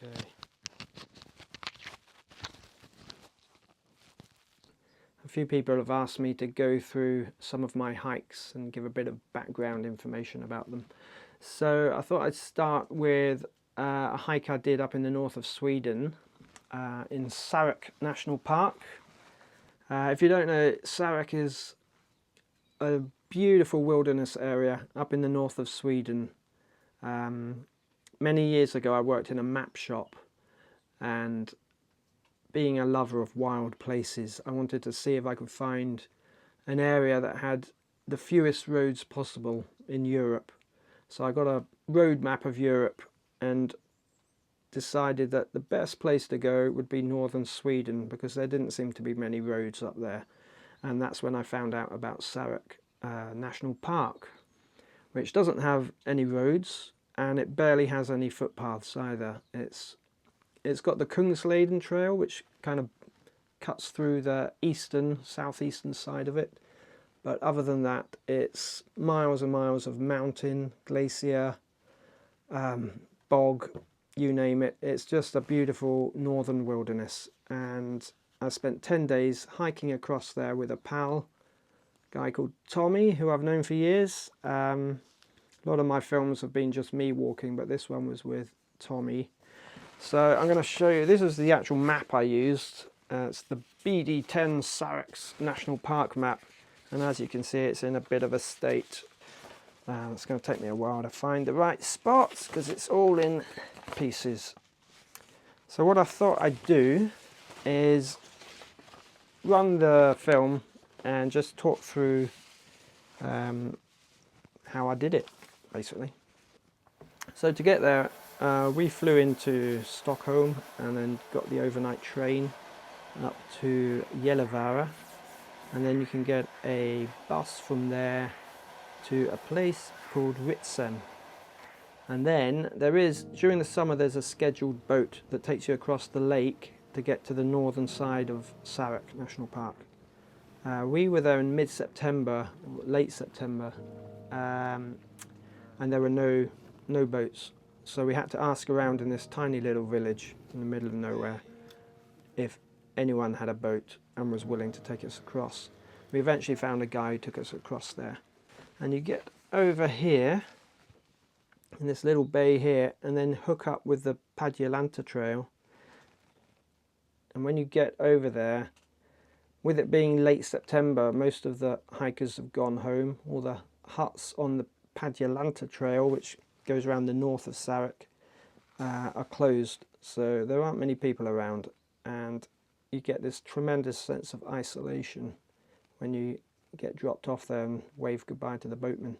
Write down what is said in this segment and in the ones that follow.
Okay. A few people have asked me to go through some of my hikes and give a bit of background information about them. So I thought I'd start with a hike I did up in the north of Sweden in Sarek National Park. If you don't know, Sarek is a beautiful wilderness area up in the north of Sweden. Many years ago I worked in a map shop, and being a lover of wild places, I wanted to see if I could find an area that had the fewest roads possible in Europe. So I got a road map of Europe and decided that the best place to go would be northern Sweden, because there didn't seem to be many roads up there. And that's when I found out about Sarek National Park, which doesn't have any roads and it barely has any footpaths either. It's got the Kungsleden trail, which kind of cuts through the southeastern side of it. But other than that, it's miles and miles of mountain, glacier, bog, you name it. It's just a beautiful northern wilderness. And I spent 10 days hiking across there with a pal, a guy called Tommy, who I've known for years. A lot of my films have been just me walking, but this one was with Tommy. So I'm going to show you, this is the actual map I used. It's the BD10 Sarek National Park map, and as you can see, it's in a bit of a state. It's going to take me a while to find the right spots because it's all in pieces. So what I thought I'd do is run the film and just talk through how I did it, basically. So to get there, we flew into Stockholm and then got the overnight train up to Lajtavrre, and then you can get a bus from there to a place called Ritsem. And then during the summer, there's a scheduled boat that takes you across the lake to get to the northern side of Sarek National Park. We were there in mid-September, late September, and there were no boats. So we had to ask around in this tiny little village in the middle of nowhere if anyone had a boat and was willing to take us across. We eventually found a guy who took us across there. And you get over here, in this little bay here, and then hook up with the Padjelanta trail. And when you get over there, with it being late September, most of the hikers have gone home. All the huts on the Padjelanta trail, which goes around the north of Sarek, are closed, so there aren't many people around, and you get this tremendous sense of isolation when you get dropped off there and wave goodbye to the boatman.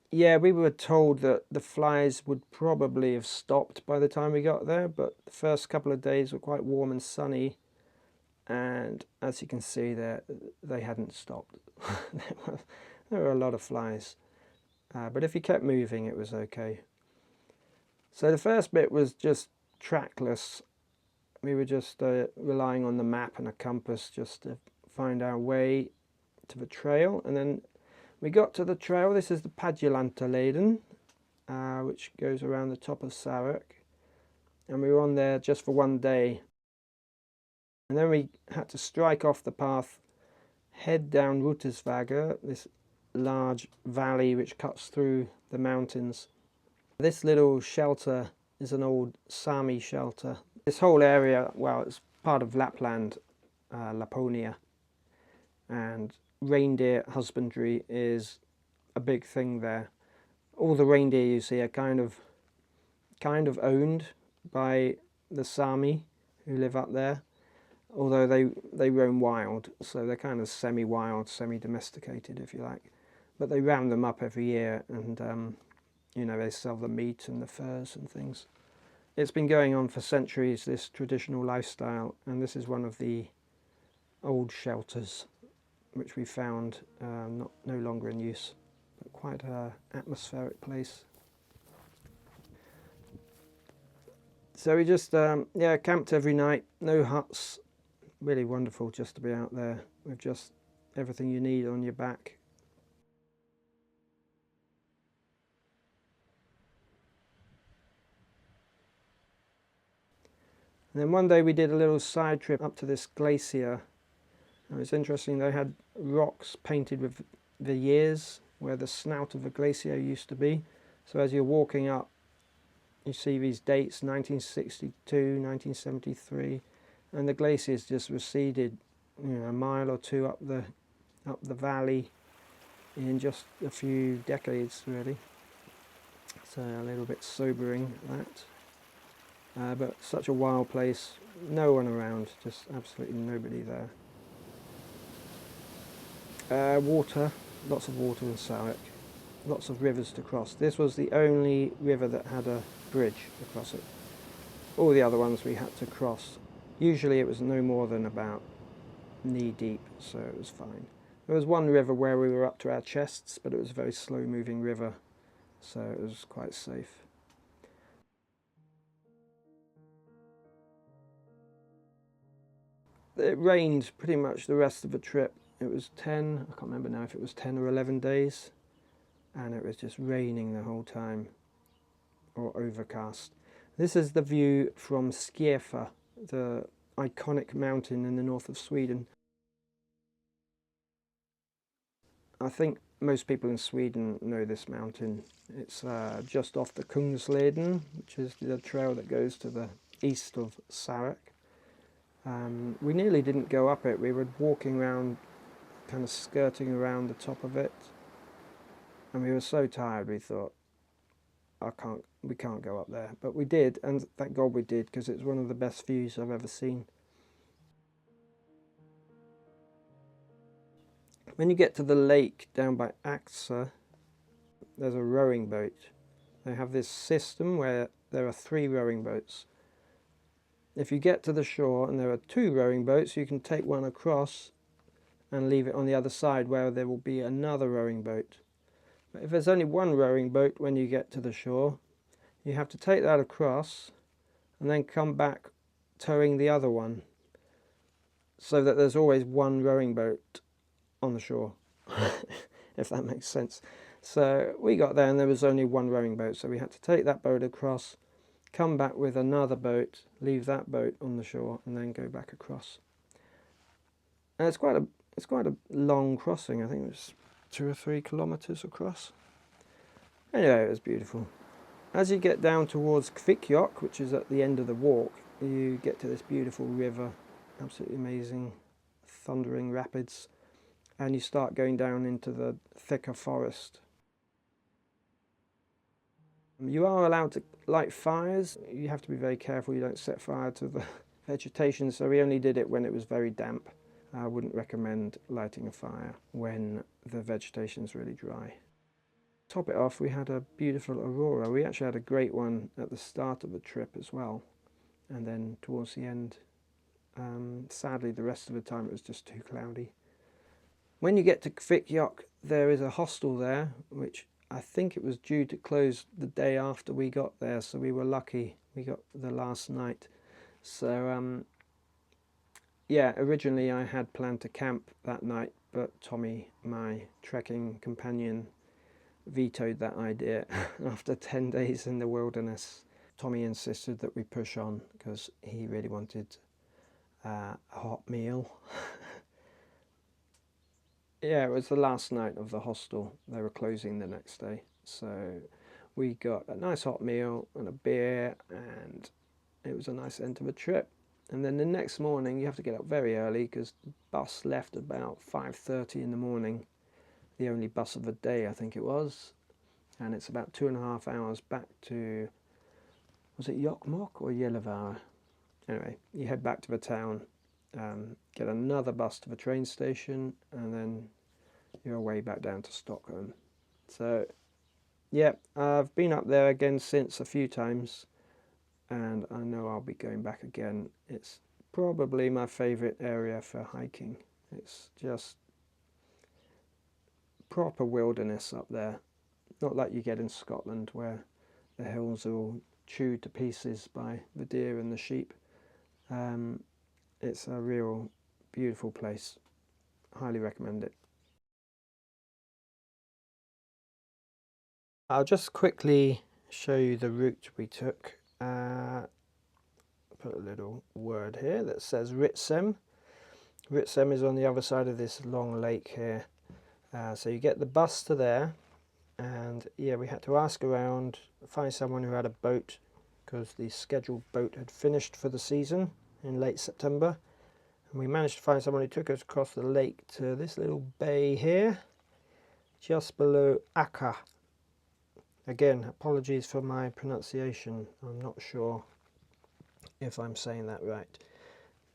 Yeah, we were told that the flies would probably have stopped by the time we got there, but the first couple of days were quite warm and sunny, and as you can see there, they hadn't stopped. There were a lot of flies. But if you kept moving, it was okay. So the first bit was just trackless. We were just relying on the map and a compass just to find our way to the trail. And then we got to the trail. This is the Padjelanta, which goes around the top of Sarek. And we were on there just for one day. And then we had to strike off the path, head down Ruohtesvagge, this large valley which cuts through the mountains. This little shelter is an old Sami shelter. This whole area, well, it's part of Lapland, Laponia, and reindeer husbandry is a big thing there. All the reindeer you see are kind of owned by the Sami who live up there, although they roam wild, so they're kind of semi-wild, semi-domesticated, if you like. But they round them up every year, and you know, they sell the meat and the furs and things. It's been going on for centuries, this traditional lifestyle, and this is one of the old shelters which we found no longer in use, but quite an atmospheric place. So we just camped every night, no huts. Really wonderful just to be out there with just everything you need on your back. And then one day we did a little side trip up to this glacier. It was interesting, they had rocks painted with the years where the snout of the glacier used to be. So as you're walking up, you see these dates, 1962, 1973, and the glaciers just receded, a mile or two up the valley in just a few decades, really. So a little bit sobering, that. But such a wild place, no one around, just absolutely nobody there. Water, lots of water in Sarek, lots of rivers to cross. This was the only river that had a bridge across it. All the other ones we had to cross. Usually it was no more than about knee deep, so it was fine. There was one river where we were up to our chests, but it was a very slow moving river, so it was quite safe. It rained pretty much the rest of the trip. It was 10, I can't remember now if it was 10 or 11 days, and it was just raining the whole time, or overcast. This is the view from Skierfe, the iconic mountain in the north of Sweden. I think most people in Sweden know this mountain. It's just off the Kungsleden, which is the trail that goes to the east of Sarek. We nearly didn't go up it. We were walking around, kind of skirting around the top of it, and we were so tired we thought, we can't go up there. But we did, and thank God we did, because it's one of the best views I've ever seen. When you get to the lake down by Aktse, there's a rowing boat. They have this system where there are 3 rowing boats. If you get to the shore and there are 2 rowing boats, you can take one across and leave it on the other side where there will be another rowing boat. But if there's only 1 rowing boat when you get to the shore, you have to take that across and then come back towing the other one, so that there's always 1 rowing boat on the shore, if that makes sense. So we got there and there was only 1 rowing boat, so we had to take that boat across, come back with another boat, leave that boat on the shore, and then go back across. And it's quite a long crossing. I think it's 2 or 3 kilometers across. Anyway, it was beautiful. As you get down towards Kvikkjokk, which is at the end of the walk, you get to this beautiful river, absolutely amazing, thundering rapids, and you start going down into the thicker forest. You are allowed to light fires. You have to be very careful you don't set fire to the vegetation, so we only did it when it was very damp. I wouldn't recommend lighting a fire when the vegetation's really dry. To top it off, we had a beautiful aurora. We actually had a great one at the start of the trip as well, and then towards the end. Sadly, the rest of the time it was just too cloudy. When you get to Kvikkjokk, there is a hostel there, which I think it was due to close the day after we got there, so we were lucky. We got the last night. So, yeah, originally I had planned to camp that night, but Tommy, my trekking companion, vetoed that idea after 10 days in the wilderness. Tommy insisted that we push on because he really wanted a hot meal. Yeah, it was the last night of the hostel. They were closing the next day. So we got a nice hot meal and a beer, and it was a nice end to the trip. And then the next morning, you have to get up very early because the bus left about 5:30 in the morning. The only bus of the day, I think it was. And it's about 2.5 hours back to, was it Jokkmokk or Lajtavrre? Anyway, you head back to the town, get another bus to the train station, and then you're way back down to Stockholm. So, yeah, I've been up there again since a few times, and I know I'll be going back again. It's probably my favourite area for hiking. It's just proper wilderness up there. Not like you get in Scotland where the hills are all chewed to pieces by the deer and the sheep. It's a real beautiful place. Highly recommend it. I'll just quickly show you the route we took. put a little word here that says Ritsem. Ritsem is on the other side of this long lake here. So you get the bus to there, and yeah, we had to ask around, find someone who had a boat, because the scheduled boat had finished for the season in late September. And we managed to find someone who took us across the lake to this little bay here, just below Akkajaure. Again, apologies for my pronunciation, I'm not sure if I'm saying that right.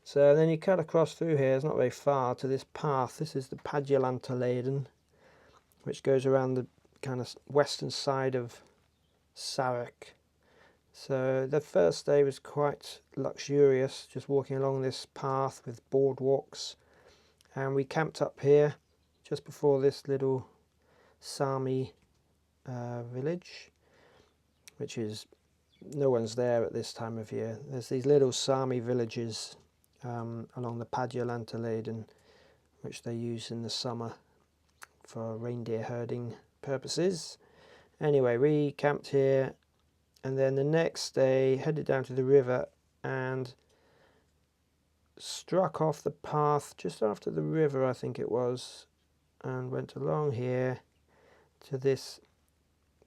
So then you cut across through here, it's not very far, to this path. This is the Lajtavrre, which goes around the kind of western side of Sarek. So the first day was quite luxurious, just walking along this path with boardwalks. And we camped up here just before this little Sami village, which is, no one's there at this time of year. There's these little Sami villages along the Lajtavrre, which they use in the summer for reindeer herding purposes. Anyway, we camped here, and then the next day headed down to the river and struck off the path just after the river, I think it was, and went along here to this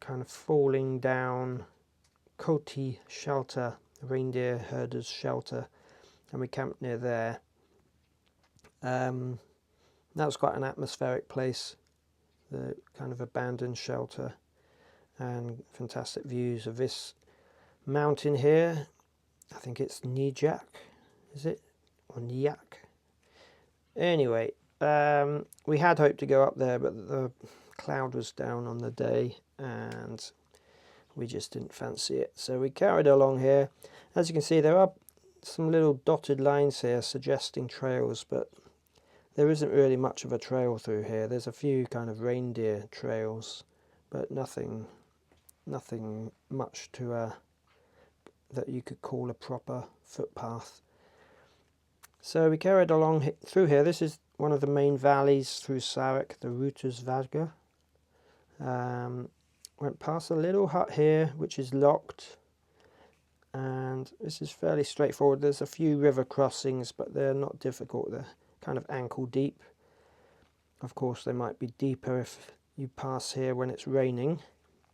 kind of falling down Koti shelter, reindeer herders shelter, and we camped near there. That was quite an atmospheric place, the kind of abandoned shelter, and fantastic views of this mountain here. I think it's Nijak, is it? Or Nyak? Anyway, we had hoped to go up there, but the cloud was down on the day and we just didn't fancy it. So we carried along here. As you can see, there are some little dotted lines here suggesting trails, but there isn't really much of a trail through here. There's a few kind of reindeer trails, but nothing much to that you could call a proper footpath. So we carried along through here. This is one of the main valleys through Sarek, the Ruohtesvagge. Went past a little hut here, which is locked, and this is fairly straightforward. There's a few river crossings, but they're not difficult. They're kind of ankle deep. Of course, they might be deeper if you pass here when it's raining,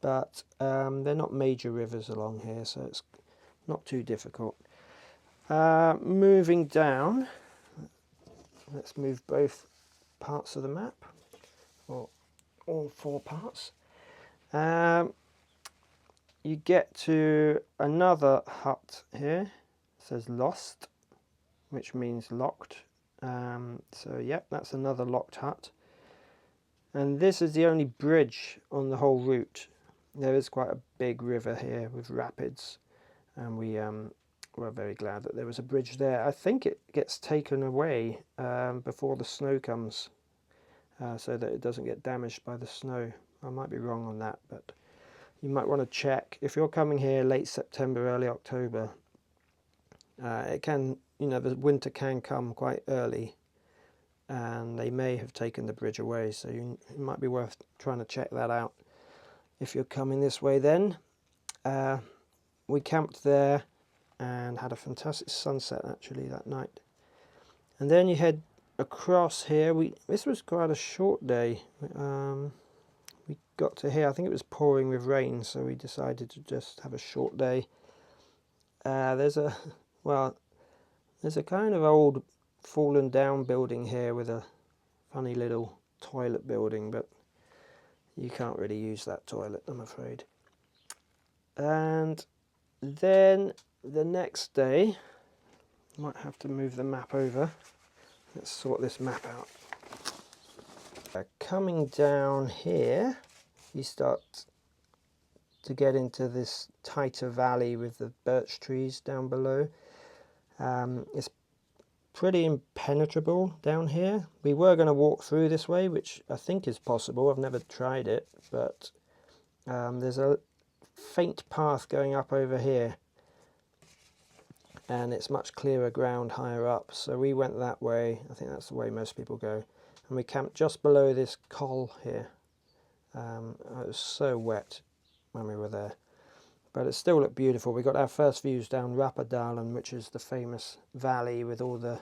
but they're not major rivers along here, so it's not too difficult. Moving down, let's move both parts of the map, or all four parts. You get to another hut here. It says lost, which means locked. So yep, that's another locked hut. And this is the only bridge on the whole route. There is quite a big river here with rapids, and we were very glad that there was a bridge there. I think it gets taken away before the snow comes, so that it doesn't get damaged by the snow. I might be wrong on that, but you might want to check. If you're coming here late September, early October, it can, the winter can come quite early, and they may have taken the bridge away, so it might be worth trying to check that out if you're coming this way then. We camped there and had a fantastic sunset actually that night. And then you head across here. This was quite a short day. We got to here, I think it was pouring with rain, so we decided to just have a short day. There's a kind of old fallen down building here with a funny little toilet building, but you can't really use that toilet, I'm afraid. And then the next day, might have to move the map over. Let's sort this map out. Coming down here, you start to get into this tighter valley with the birch trees down below. It's pretty impenetrable down here. We were going to walk through this way, which I think is possible. I've never tried it, but there's a faint path going up over here, and it's much clearer ground higher up, so we went that way. I think that's the way most people go, and we camped just below this col here. It was so wet when we were there, but it still looked beautiful. We got our first views down Rapadalen, which is the famous valley with all the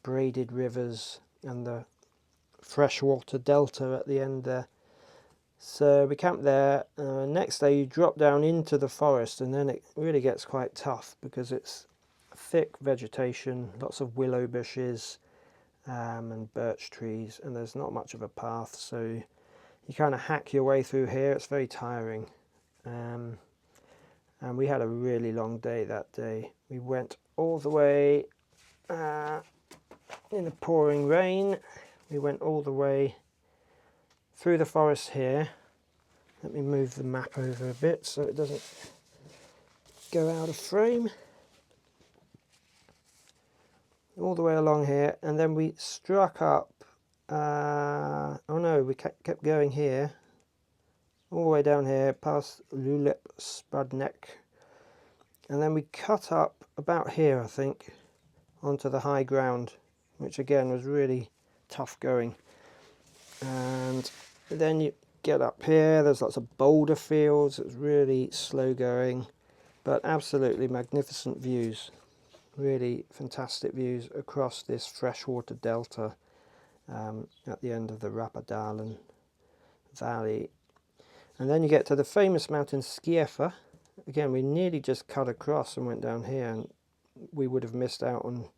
braided rivers and the freshwater delta at the end there. So we camped there. Next day you drop down into the forest, and then it really gets quite tough because it's thick vegetation, lots of willow bushes and birch trees, and there's not much of a path, so you kind of hack your way through here. It's very tiring. And we had a really long day that day. We went all the way in the pouring rain. We went all the way through the forest here. Let me move the map over a bit so it doesn't go out of frame. All the way along here, and then we struck up, oh no, we kept going here, all the way down here, past Lajtavrre, and then we cut up about here, I think, onto the high ground, which again was really tough going. And then you get up here, there's lots of boulder fields. It was really slow going, but absolutely magnificent views. Really fantastic views across this freshwater delta at the end of the Rapadalen valley. And then you get to the famous mountain Skierfe. Again, we nearly just cut across and went down here, and we would have missed out on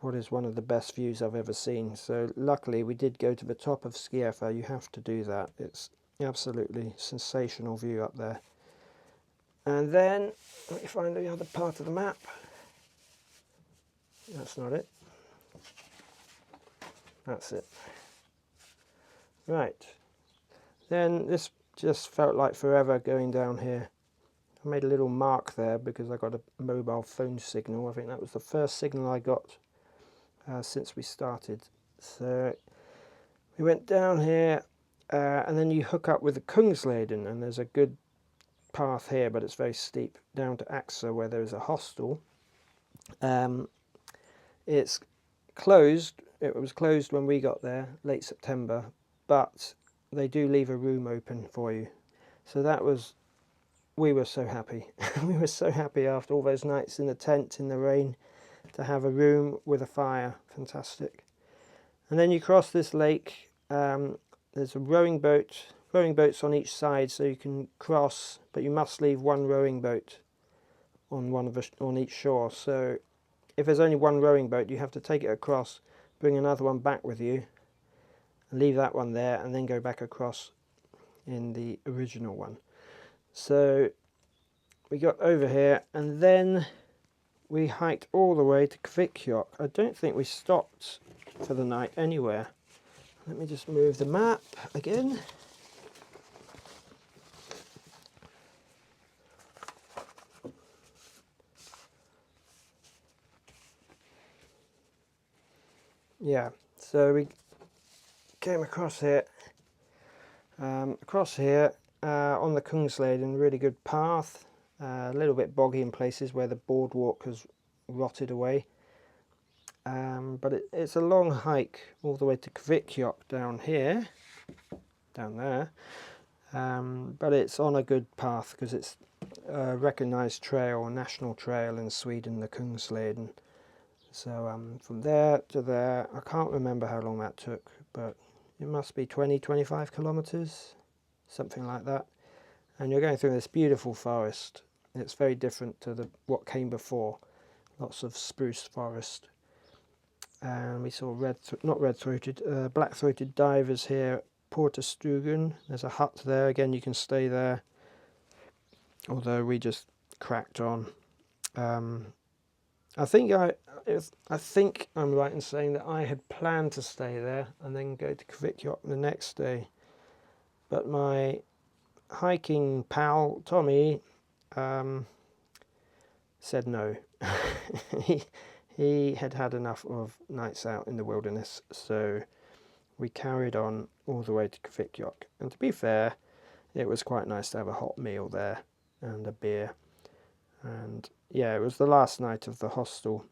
what is one of the best views I've ever seen. So luckily we did go to the top of Skierfe. You have to do that. It's absolutely sensational view up there. And then, let me find the other part of the map. That's not it. That's it. Right. Then this just felt like forever going down here. I made a little mark there because I got a mobile phone signal. I think that was the first signal I got since we started. So we went down here and then you hook up with the Kungsleden, and there's a good path here, but it's very steep, down to Aktse where there is a hostel. It's closed. It was closed when we got there, late September, but they do leave a room open for you. So that was, we were so happy. We were so happy after all those nights in the tent in the rain to have a room with a fire. Fantastic. And then you cross this lake. There's a rowing boats on each side, so you can cross, but you must leave one rowing boat on each shore. So if there's only one rowing boat, you have to take it across, bring another one back with you, and leave that one there, and then go back across in the original one. So we got over here, and then we hiked all the way to Kvikkjokk. I don't think we stopped for the night anywhere. Let me just move the map again. Yeah, so we came across here, on the Kungsleden, really good path, a little bit boggy in places where the boardwalk has rotted away, but it's a long hike all the way to Kvikkjokk down here, down there, but it's on a good path because it's a recognised trail, a national trail in Sweden, the Kungsleden. So from there to there, I can't remember how long that took, but it must be 20-25 kilometres, something like that. And you're going through this beautiful forest. It's very different to what came before. Lots of spruce forest. And we saw black-throated divers here at Portastugun. There's a hut there. Again, you can stay there. Although we just cracked on. I think I'm right in saying that I had planned to stay there and then go to Kvikkjokk the next day, but my hiking pal Tommy said no. he had had enough of nights out in the wilderness, so we carried on all the way to Kvikkjokk. And to be fair, it was quite nice to have a hot meal there and a beer. And yeah, it was the last night of the hostel.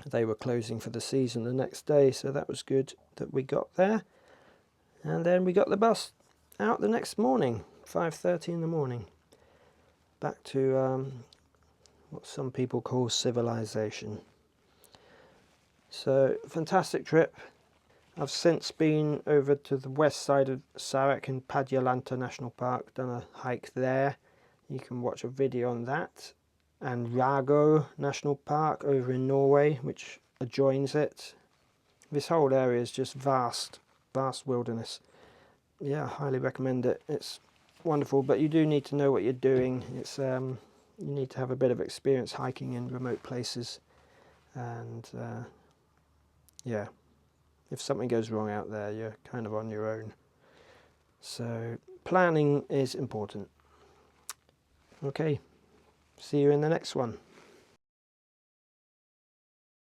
They were closing for the season the next day, so that was good that we got there. And then we got the bus out the next morning, 5:30 in the morning. back to what some people call civilization. So, fantastic trip. I've since been over to the west side of Sarek in Lajtavrre National Park, done a hike there. You can watch a video on that. And Akkajaure National Park over in Norway, which adjoins it. This whole area is just vast wilderness. Yeah, I highly recommend it. It's wonderful, but you do need to know what you're doing. It's you need to have a bit of experience hiking in remote places, and yeah, if something goes wrong out there, you're kind of on your own. So planning is important. Okay, see you in the next one.